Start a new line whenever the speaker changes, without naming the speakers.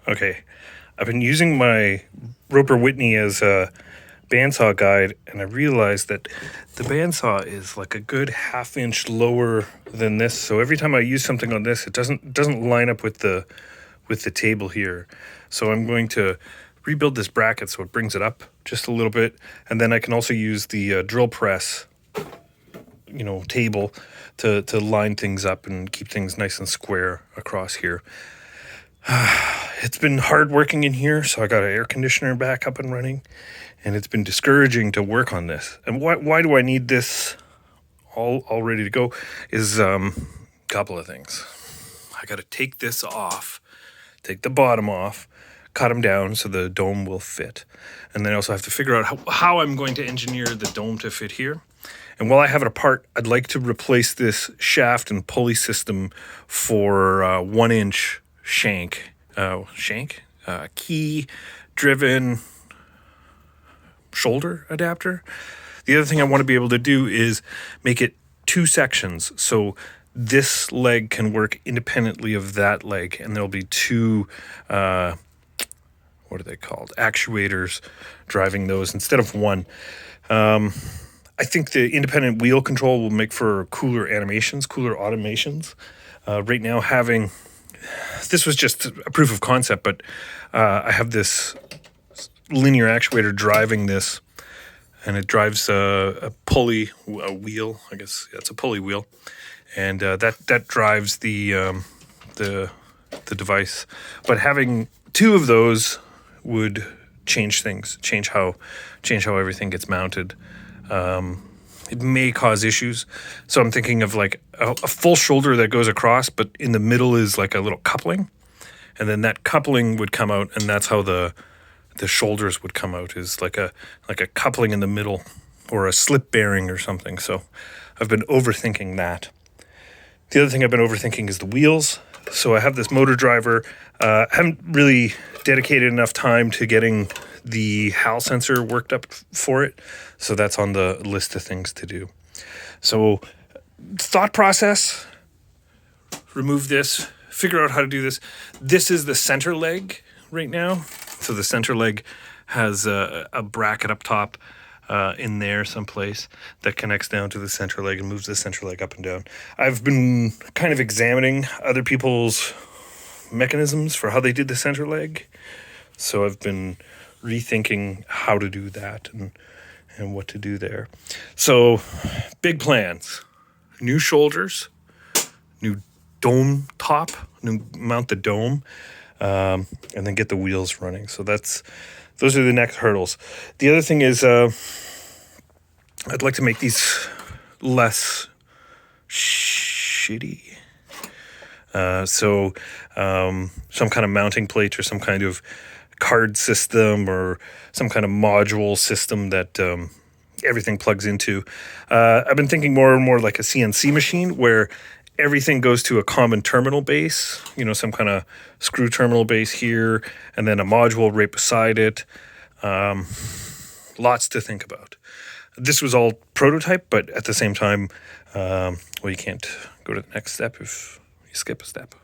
Okay, I've been using my Roper Whitney as a bandsaw guide, and I realized that the bandsaw is like a good half-inch lower than this. So every time I use something on this, it doesn't line up with the table here. So I'm going to rebuild this bracket so it brings it up just a little bit, and then I can also use the drill press, table to line things up and keep things nice and square across here. It's been hard working in here, so I got an air conditioner back up and running, and it's been discouraging to work on this. And why do I need this all ready to go is a couple of things. I got to take this off, take the bottom off, cut them down so the dome will fit. And then I also have to figure out how I'm going to engineer the dome to fit here. And while I have it apart, I'd like to replace this shaft and pulley system for 1-inch key-driven shoulder adapter. The other thing I want to be able to do is make it 2 sections, so this leg can work independently of that leg, and there'll be 2, what are they called? Actuators driving those instead of 1. I think the independent wheel control will make for cooler animations, cooler automations. Right now, this was just a proof of concept, but I have this linear actuator driving this, and it drives a pulley, a wheel. I guess it's a pulley wheel, and that drives the device. But having 2 of those would change things, change how everything gets mounted. It may cause issues, so I'm thinking of like a full shoulder that goes across, but in the middle is like a little coupling, and then that coupling would come out, and that's how the shoulders would come out, is like a coupling in the middle, or a slip bearing or something. So I've been overthinking that. The other thing I've been overthinking is the wheels. So I have this motor driver. I haven't really dedicated enough time to getting the HAL sensor worked up for it, so that's on the list of things to do. So thought process, remove this, figure out how to do this. This is the center leg right now. So the center leg has a bracket up top in there someplace that connects down to the center leg and moves the center leg up and down. I've been kind of examining other people's mechanisms for how they did the center leg, so I've been rethinking how to do that and what to do there. So big plans: new shoulders, new dome top, mount the dome, and then get the wheels running. So those are the next hurdles. The other thing is I'd like to make these less shitty. So some kind of mounting plate or some kind of card system or some kind of module system that everything plugs into. I've been thinking more and more like a CNC machine where everything goes to a common terminal base, some kind of screw terminal base here, and then a module right beside it. Lots to think about. This was all prototype, but at the same time, you can't go to the next step if you skip a step.